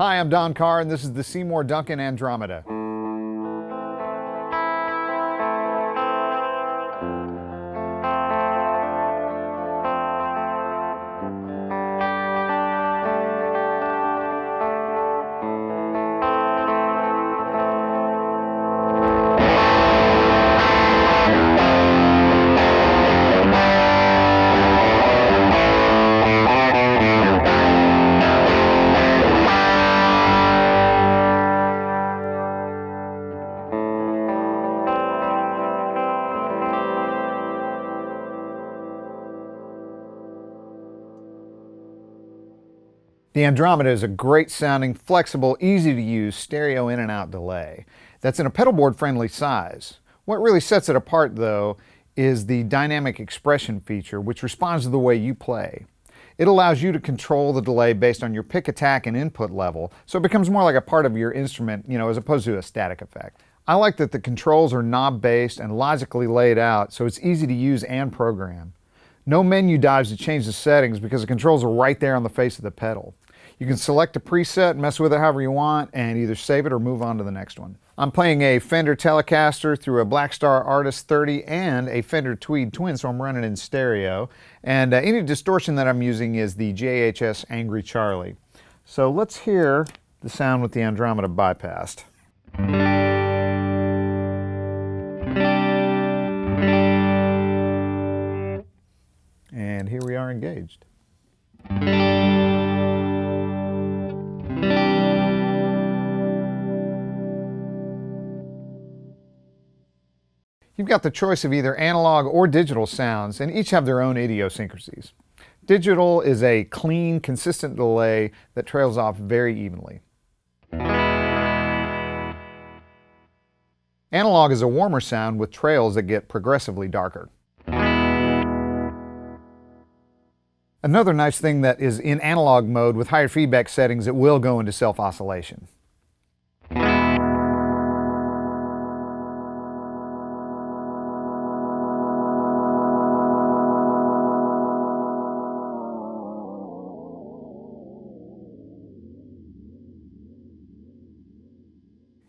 Hi, I'm Don Carr, and this is the Seymour Duncan Andromeda. The Andromeda is a great sounding, flexible, easy to use stereo in and out delay that's in a pedalboard friendly size. What really sets it apart though is the dynamic expression feature, which responds to the way you play. It allows you to control the delay based on your pick, attack, and input level, so it becomes more like a part of your instrument, as opposed to a static effect. I like that the controls are knob-based and logically laid out, so it's easy to use and program. No menu dives to change the settings because the controls are right there on the face of the pedal. You can select a preset, mess with it however you want, and either save it or move on to the next one. I'm playing a Fender Telecaster through a Blackstar Artist 30 and a Fender Tweed Twin, so I'm running in stereo. And any distortion that I'm using is the JHS Angry Charlie. So let's hear the sound with the Andromeda bypassed. And here we are engaged. You've got the choice of either analog or digital sounds, and each have their own idiosyncrasies. Digital is a clean, consistent delay that trails off very evenly. Analog is a warmer sound with trails that get progressively darker. Another nice thing that is in analog mode with higher feedback settings, it will go into self-oscillation.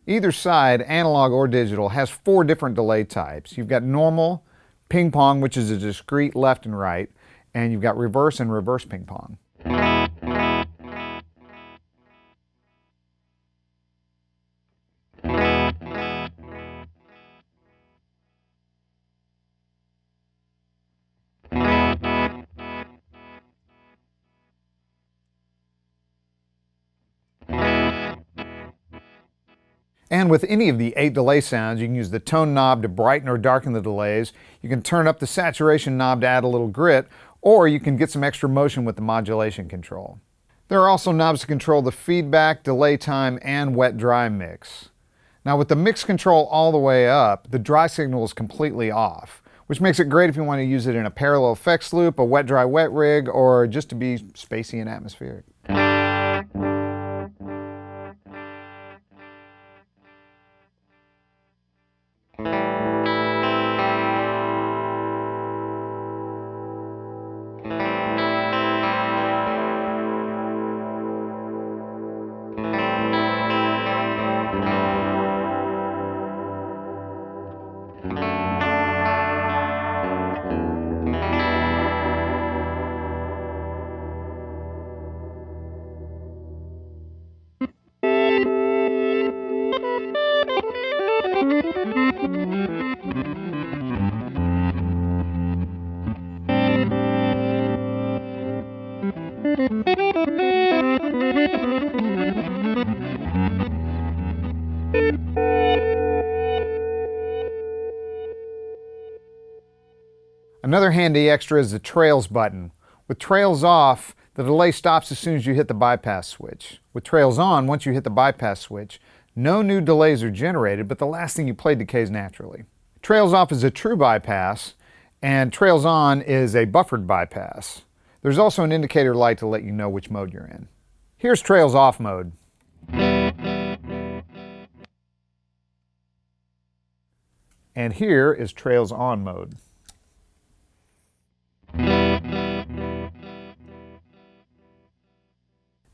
Either side, analog or digital, has 4 different delay types. You've got normal, ping pong, which is a discrete left and right, and you've got reverse and reverse ping pong. And with any of the 8 delay sounds, you can use the tone knob to brighten or darken the delays. You can turn up the saturation knob to add a little grit, or you can get some extra motion with the modulation control. There are also knobs to control the feedback, delay time, and wet-dry mix. Now with the mix control all the way up, the dry signal is completely off, which makes it great if you want to use it in a parallel effects loop, a wet-dry-wet rig, or just to be spacey and atmospheric. Another handy extra is the trails button. With trails off, the delay stops as soon as you hit the bypass switch. With trails on, once you hit the bypass switch, no new delays are generated, but the last thing you played decays naturally. Trails off is a true bypass, and trails on is a buffered bypass. There's also an indicator light to let you know which mode you're in. Here's trails off mode. And here is trails on mode.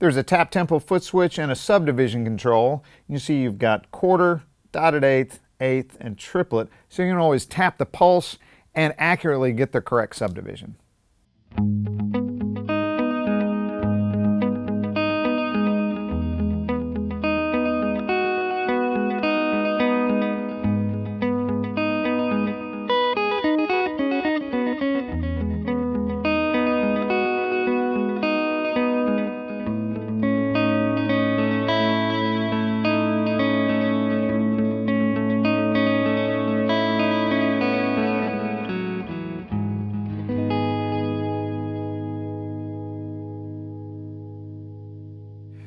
There's a tap tempo foot switch and a subdivision control. You see you've got quarter, dotted eighth, eighth, and triplet, so you can always tap the pulse and accurately get the correct subdivision.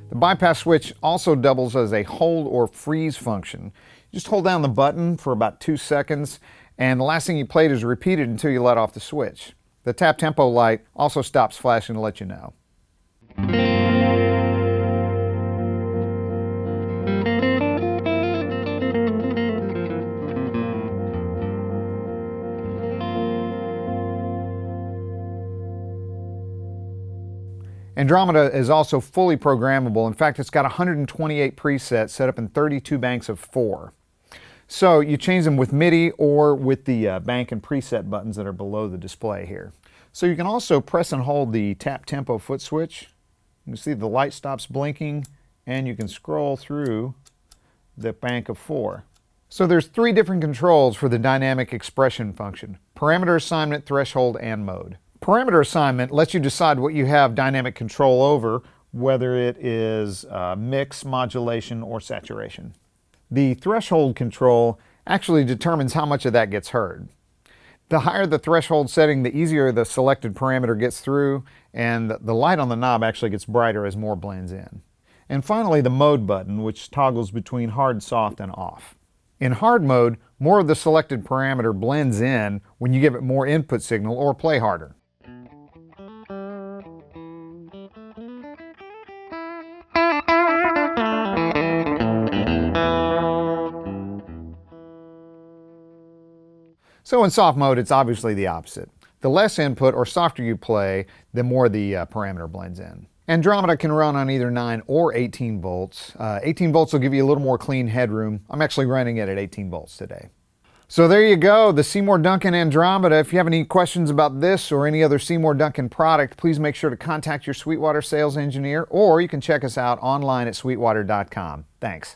The bypass switch also doubles as a hold or freeze function. Just hold down the button for about 2 seconds, and the last thing you played is repeated until you let off the switch. The tap tempo light also stops flashing to let you know. Andromeda is also fully programmable. In fact, it's got 128 presets set up in 32 banks of 4. So you change them with MIDI or with the bank and preset buttons that are below the display here. So you can also press and hold the tap tempo foot switch. You can see the light stops blinking, and you can scroll through the bank of 4. So there's 3 different controls for the dynamic expression function: parameter assignment, threshold, and mode. Parameter assignment lets you decide what you have dynamic control over, whether it is mix, modulation, or saturation. The threshold control actually determines how much of that gets heard. The higher the threshold setting, the easier the selected parameter gets through, and the light on the knob actually gets brighter as more blends in. And finally, the mode button, which toggles between hard, soft, and off. In hard mode, more of the selected parameter blends in when you give it more input signal or play harder. So in soft mode, it's obviously the opposite. The less input or softer you play, the more the parameter blends in. Andromeda can run on either 9 or 18 volts. 18 volts will give you a little more clean headroom. I'm actually running it at 18 volts today. So there you go, the Seymour Duncan Andromeda. If you have any questions about this or any other Seymour Duncan product, please make sure to contact your Sweetwater sales engineer, or you can check us out online at sweetwater.com. Thanks.